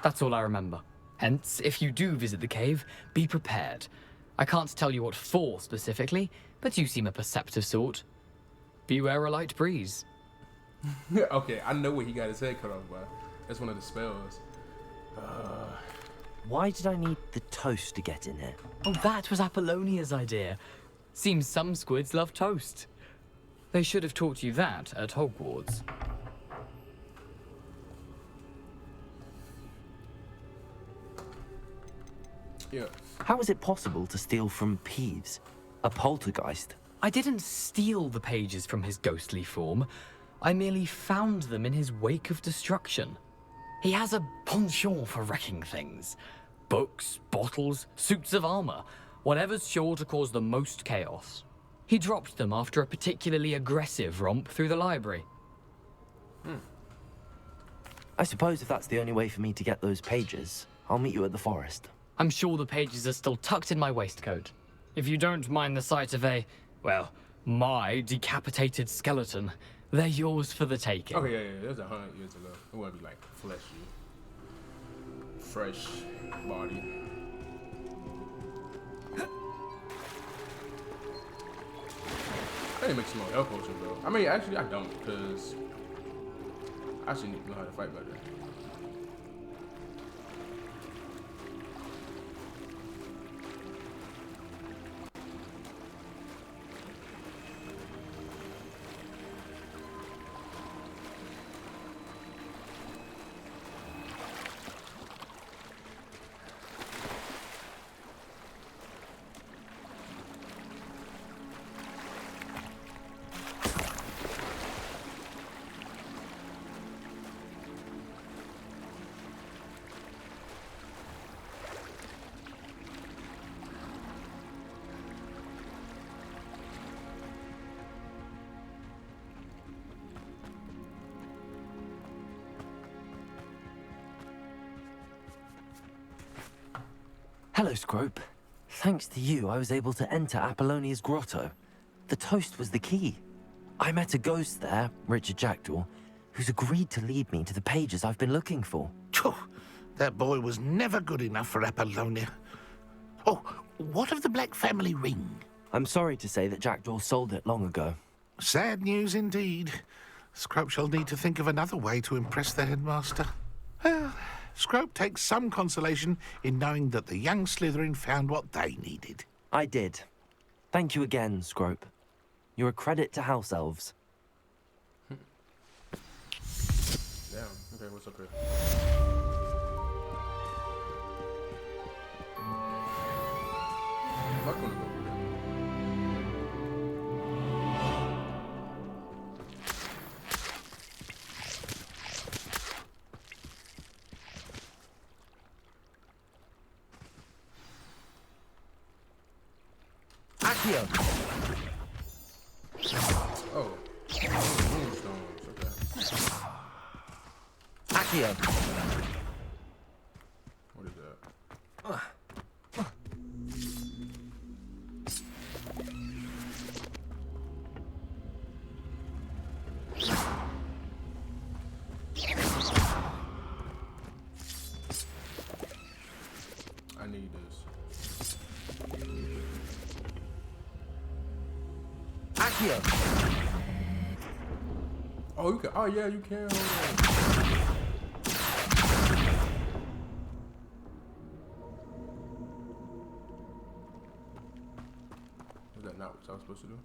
That's all I remember. Hence, if you do visit the cave, be prepared. I can't tell you what for specifically, but you seem a perceptive sort. Beware a light breeze. Okay, I know what he got his head cut off by. That's one of the spells. Why did I need the toast to get in here? Oh, that was Apollonia's idea. Seems some squids love toast. They should have taught you that at Hogwarts. Yeah. How is it possible to steal from Peeves? A poltergeist? I didn't steal the pages from his ghostly form. I merely found them in his wake of destruction. He has a penchant for wrecking things. Books, bottles, suits of armor, whatever's sure to cause the most chaos. He dropped them after a particularly aggressive romp through the library. I suppose if that's the only way for me to get those pages, I'll meet you at the forest. I'm sure the pages are still tucked in my waistcoat. If you don't mind the sight of a, well, my decapitated skeleton, they're yours for the taking. Okay, yeah. That was 100 years ago. It wouldn't be like fleshy, fresh body. I need to make some more health potions, though. I mean, actually, I don't, because I actually need to know how to fight better. Hello, Scrope. Thanks to you, I was able to enter Apollonia's grotto. The toast was the key. I met a ghost there, Richard Jackdaw, who's agreed to lead me to the pages I've been looking for. Phew, that boy was never good enough for Apollonia. Oh, what of the Black family ring? I'm sorry to say that Jackdaw sold it long ago. Sad news indeed. Scrope shall need to think of another way to impress the headmaster. Well, Scrope takes some consolation in knowing that the young Slytherin found what they needed. I did. Thank you again, Scrope. You're a credit to House Elves. Damn. Okay, what's up here? I wanna go. Accio! Oh. Moonstones, okay. Accio! What is that? I need this. Accio! Oh, you can. Oh, yeah, you can. Hold on. Is that not what I was supposed to do?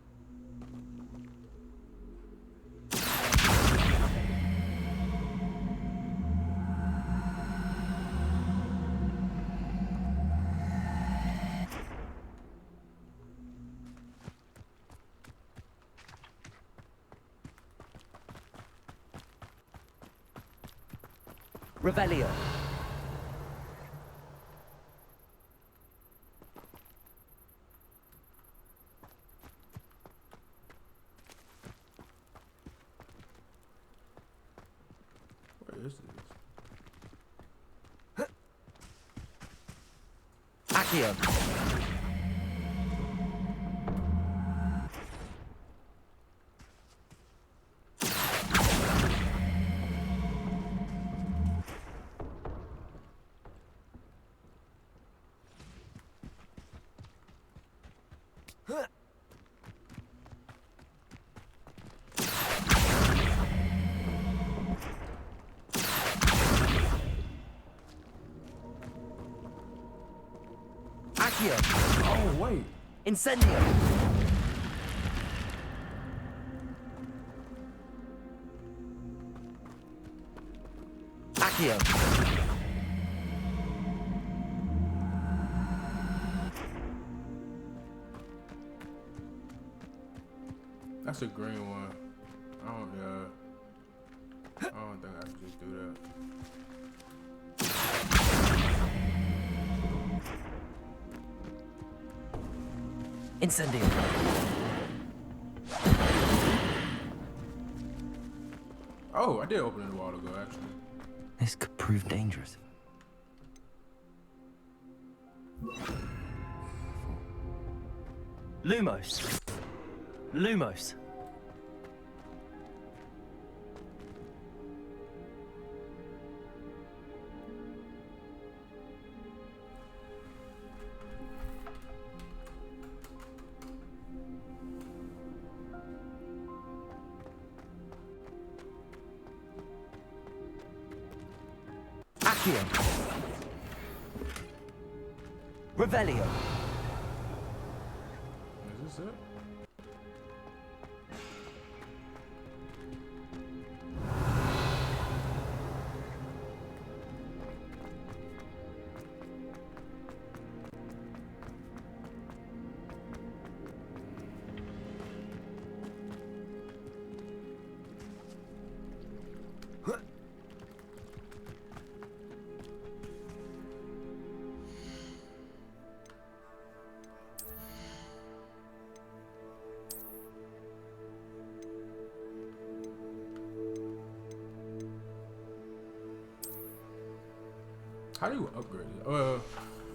Revelio. What is this? Accio. Accio. Oh, wait. Incendio. Accio. That's a green one. I don't think I can just do that. Incendio. Oh, I did open it a while ago, actually. This could prove dangerous. Lumos. Lumos. Accio. Revelio. Is this it? How do you upgrade it? Well,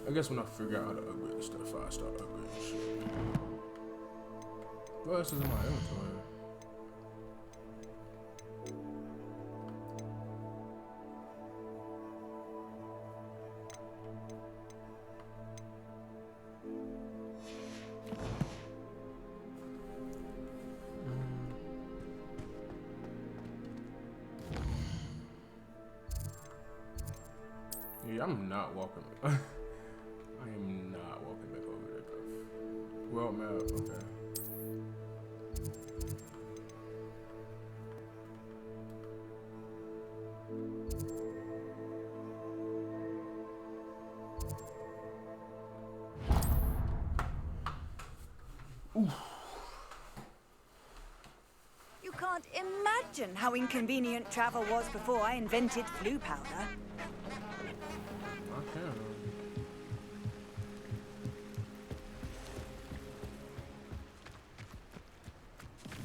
I guess when I figure out how to upgrade stuff, I start upgrading shit. What else is in my inventory? Yeah, I'm not walking. I am not walking back over there, bro. World map, okay. You can't imagine how inconvenient travel was before I invented flu powder. I can.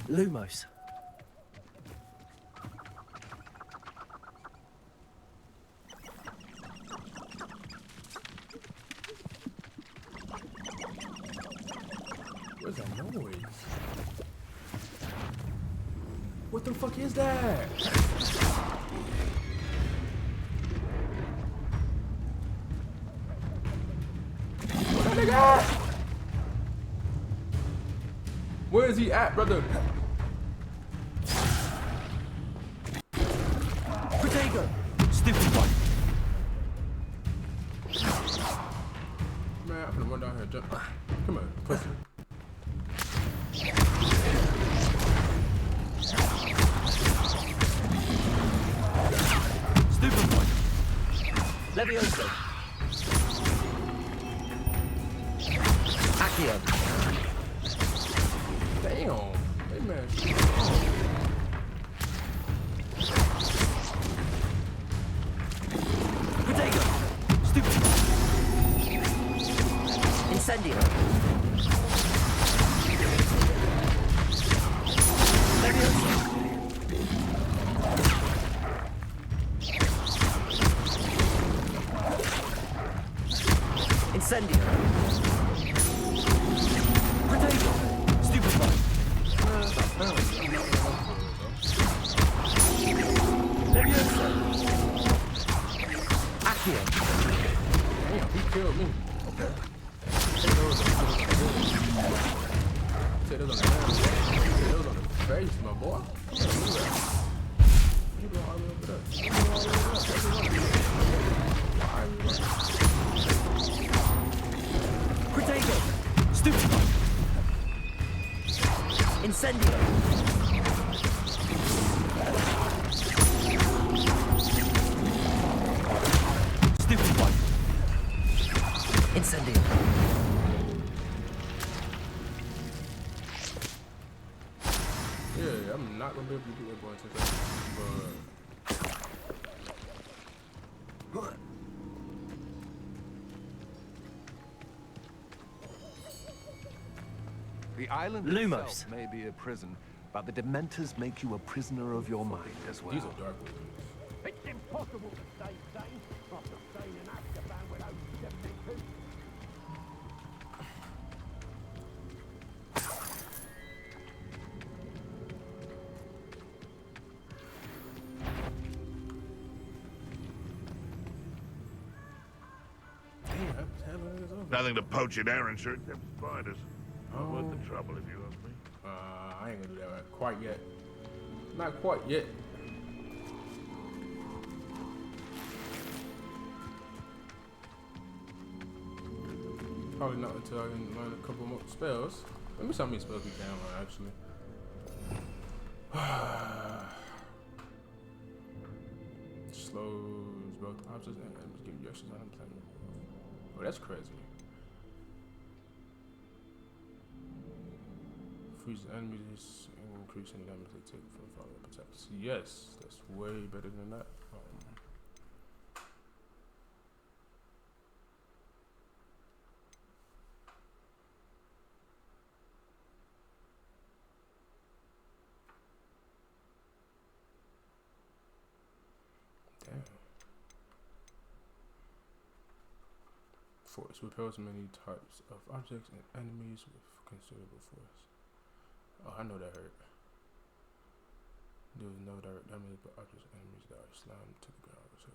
Lumos. What's that noise? What the fuck is that? What that nigga at? Where is he at, brother? Potato! Stupid one! Man, I'm gonna run down here and jump. Come on, pussy. Stupid one! Levioso. Accio. Damn. Hey, man. Potato! Stupid one! Incendio. Levioso! Incendio. Potato! Stupid one! Levioso! Accio. Damn, he killed me. Okay. Say those on the ground. Say those on the face, my boy. You go all the way over there. You go all the way over there. Why are you running? Potato! Stupid one! Incendio. Stupid one! Incendio. Yeah, I'm not gonna be able to do that boy until that. But the island Lumos. itself may be a prison, but the Dementors make you a prisoner of your mind as well. these are dark ones. It's impossible to stay sane after staying in Azkaban with those Dementors. Nothing to poach in Arrowshire except spiders. Not worth the trouble if you ask me. I ain't gonna do that quite yet. Not quite yet. Probably not until I can learn a couple more spells. Let me see how many spells we can learn, actually. Slows both options and enemies, give you extra time to play. Oh, that's crazy. Freeze enemies and increase any damage they take from falling protects. Yes, that's way better than that. Damn. Force repels many types of objects and enemies with considerable force. Oh, I know that hurt. There is no direct damage, but objects and enemies that are slammed to the ground. So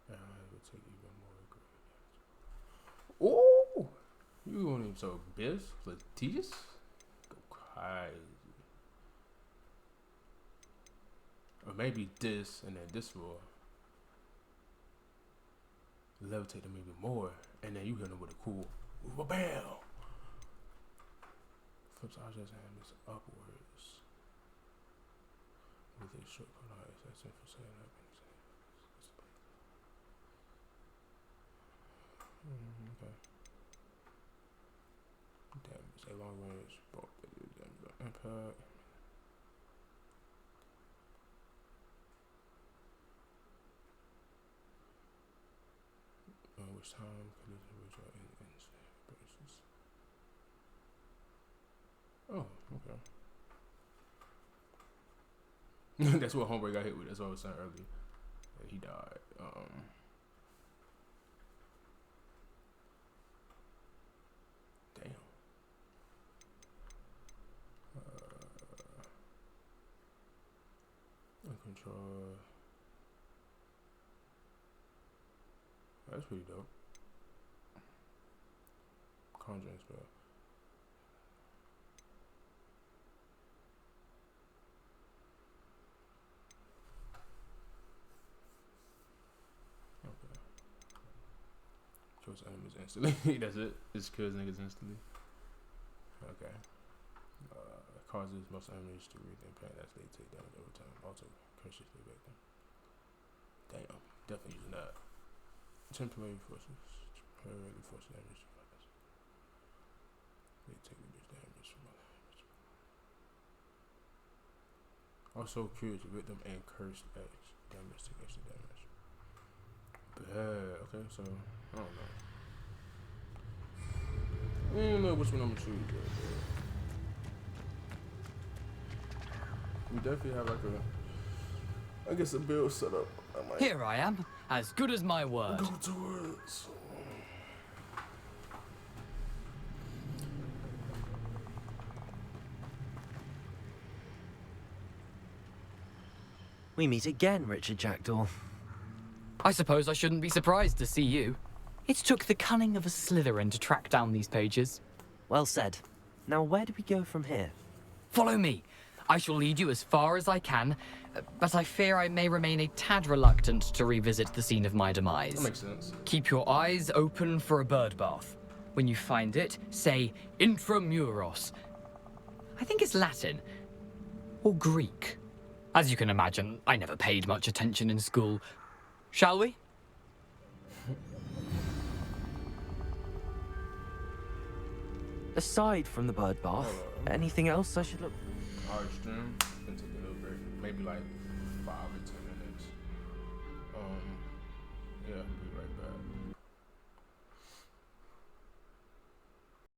and it will take even more aggressive damage. Oh, you want him so biz, litigious? Go crazy. Or maybe this and then this roll. levitate them even more, and then you hit them with a cool bam. Flips objects and moves upwards with a short pronouns. That's it for saying that. Okay. Damn, it's a long range. Impact. Which time can this original basis? Oh, okay. That's what Homeboy got hit with. That's what I was saying earlier. He died. Damn. Control. That's pretty dope. Conjuring spell. Okay. Kills enemies instantly. That's it. Just kills niggas instantly. Okay. Causes most enemies to read their pain as they take damage over time. Also, consciously break them. Damn. Definitely using that. Temporary forces. Temporarily force damage. They take reduced damage from other damage. Also cures victim and cursed edge. Damage to extra damage. Bad. Okay, so I don't know. I don't know which one I'm gonna choose. We definitely have like a, I guess, a build set up. Here I am, as good as my word. Go towards. We meet again, Richard Jackdaw. I suppose I shouldn't be surprised to see you. It took the cunning of a Slytherin to track down these pages. Well said. Now where do we go from here? Follow me. I shall lead you as far as I can, but I fear I may remain a tad reluctant to revisit the scene of my demise. That makes sense. Keep your eyes open for a bird bath. When you find it, say intramuros. I think it's Latin. Or Greek. As you can imagine, I never paid much attention in school. Shall we? Aside from the bird bath, anything else I should look? Hard stream. Can take a little break. Maybe like 5 or 10 minutes. Yeah.